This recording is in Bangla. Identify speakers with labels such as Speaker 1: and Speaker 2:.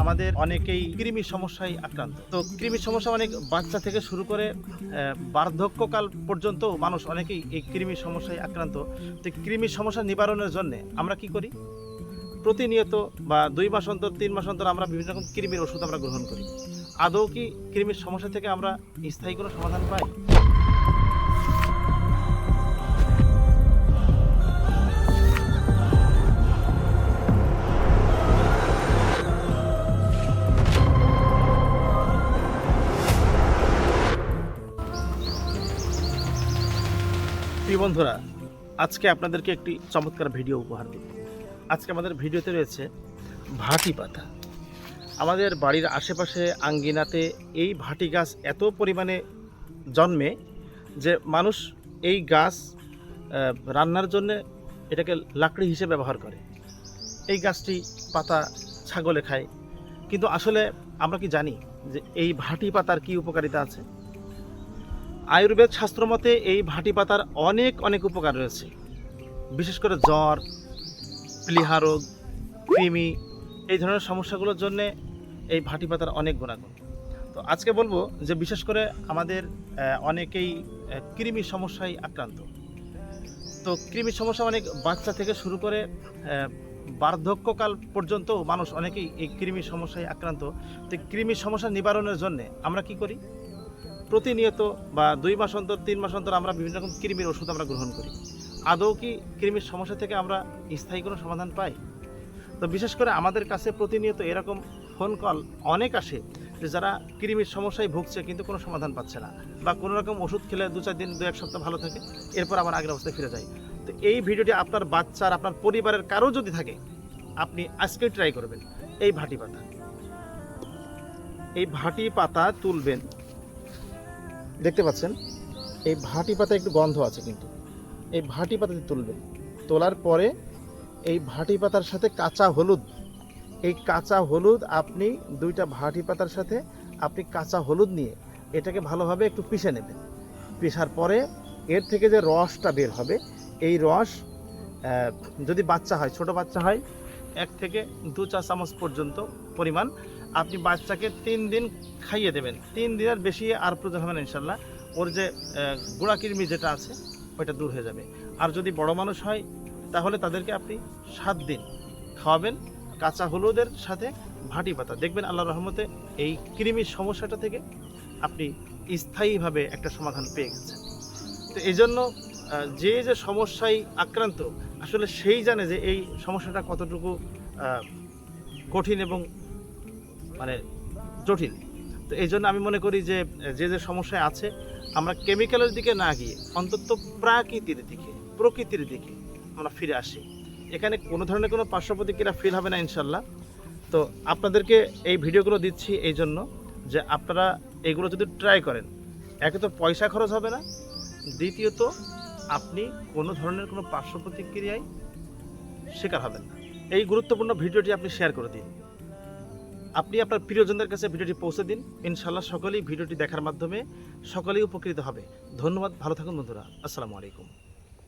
Speaker 1: আমাদের অনেকেই কৃমির সমস্যায় আক্রান্ত। তো কৃমির সমস্যা অনেক বাচ্চা থেকে শুরু করে বার্ধক্যকাল পর্যন্ত মানুষ অনেকেই এই কৃমির সমস্যায় আক্রান্ত। তো কৃমির সমস্যা নিবারণের জন্য আমরা কি করি? প্রতিনিয়ত বা 2 মাস অন্তর 3 মাস অন্তর আমরা বিভিন্ন রকম কৃমির ওষুধ আমরা গ্রহণ করি। আদৌ কি কৃমির সমস্যা থেকে আমরা স্থায়ী কোনো সমাধান পাই? প্রিয় বন্ধুরা, আজকে আপনাদেরকে একটি চমৎকার ভিডিও উপহার দেব। আজকে আমাদের ভিডিওতে রয়েছে ভাটি পাতা। আমাদের বাড়ির আশেপাশে আঙ্গিনাতে এই ভাটি গাছ এত পরিমাণে জন্মে যে মানুষ এই গাছ রান্নার জন্য এটাকে লাকড়ি হিসেবে ব্যবহার করে। এই গাছটি পাতা ছাগলে খায়, কিন্তু আসলে আমরা কি জানি যে এই ভাটি পাতার কি উপকারিতা আছে? আয়ুর্বেদ শাস্ত্র মতে এই ভাটি পাতার অনেক অনেক উপকার রয়েছে। বিশেষ করে জ্বর, প্লীহা রোগ, কৃমি, এই ধরনের সমস্যাগুলোর জন্য এই ভাটি পাতার অনেক গুণাগুণ। তো আজকে বলবো যে বিশেষ করে আমাদের অনেকেই কৃমির সমস্যায় আক্রান্ত। তো কৃমির সমস্যা অনেক বাচ্চা থেকে শুরু করে বার্ধক্যকাল পর্যন্ত মানুষ অনেকেই এই কৃমির সমস্যায় আক্রান্ত। তো কৃমির সমস্যা নিবারণের জন্য আমরা কি করি? প্রতিনিয়ত বা 2 মাস অন্তর 3 মাস অন্তর আমরা বিভিন্ন রকম কৃমির ওষুধ আমরা গ্রহণ করি। আদৌ কি কৃমির সমস্যা থেকে আমরা স্থায়ী কোনো সমাধান পাই? তো বিশেষ করে আমাদের কাছে প্রতিনিয়ত এরকম ফোন কল অনেক আসে যে যারা কৃমির সমস্যায় ভুগছে কিন্তু কোনো সমাধান পাচ্ছে না, বা কোনো রকম ওষুধ খেলে 2-4 দিন 2-1 সপ্তাহ ভালো থাকে, এরপর আবার আগের অবস্থায় ফিরে যায়। তো এই ভিডিওটি আপনার বাচ্চার, আপনার পরিবারের কারো যদি থাকে, আপনি আজকে ট্রাই করবেন এই ভাটি পাতা। এই ভাটি পাতা তুলবেন, দেখতে পাচ্ছেন এই ভাটি পাতা একটু গন্ধ আছে, কিন্তু এই ভাটি পাতাতে তুলবেন। তোলার পরে এই ভাটি পাতার সাথে কাঁচা হলুদ, এই কাঁচা হলুদ আপনি 2টা ভাটি পাতার সাথে আপনি কাঁচা হলুদ নিয়ে এটাকে ভালোভাবে একটু পিষে নেবেন। পিষার পরে এর থেকে যে রসটা বের হবে, এই রস যদি বাচ্চা হয়, ছোট বাচ্চা হয়, 1 থেকে 2 চা চামচ পর্যন্ত পরিমাণ আপনি বাচ্চাকে 3 দিন খাইয়ে দেবেন। 3 দিনের বেশি আর প্রয়োজন হবে না ইনশাল্লাহ। ওর যে গোড়া কৃমি যেটা আছে ওইটা দূর হয়ে যাবে। আর যদি বড় মানুষ হয় তাহলে তাদেরকে আপনি 7 দিন খাওয়াবেন কাঁচা হলুদের সাথে ভাটি পাতা। দেখবেন আল্লাহর রহমতে এই কৃমির সমস্যাটা থেকে আপনি স্থায়ীভাবে একটা সমাধান পেয়ে গেছেন। তো এই জন্য যে সমস্যায় আক্রান্ত আসলে সেই জানে যে এই সমস্যাটা কতটুকু কঠিন এবং মানে জটিল। তো এই জন্য আমি মনে করি যে যে সমস্যায় আছে আমরা কেমিক্যালের দিকে না গিয়ে অন্তত প্রকৃতির দিকে আমরা ফিরে আসি। এখানে কোনো ধরনের কোনো পার্শ্ব প্রতিক্রিয়া ফিল হবে না ইনশাল্লাহ। তো আপনাদেরকে এই ভিডিওগুলো দিচ্ছি এই জন্য যে আপনারা এগুলো যদি ট্রাই করেন, একে তো পয়সা খরচ হবে না, দ্বিতীয়ত আপনি কোনো ধরনের কোনো পার্শ্ব প্রতিক্রিয়ায় শিকার হবেন না। এই গুরুত্বপূর্ণ ভিডিওটি আপনি শেয়ার করে দিন, আপনি আপনার প্রিয়জনদের কাছে ভিডিওটি পৌঁছে দিন। ইনশাল্লাহ সকলেই ভিডিওটি দেখার মাধ্যমে সকলেই উপকৃত হবে। ধন্যবাদ, ভালো থাকুন বন্ধুরা। আসসালামু আলাইকুম।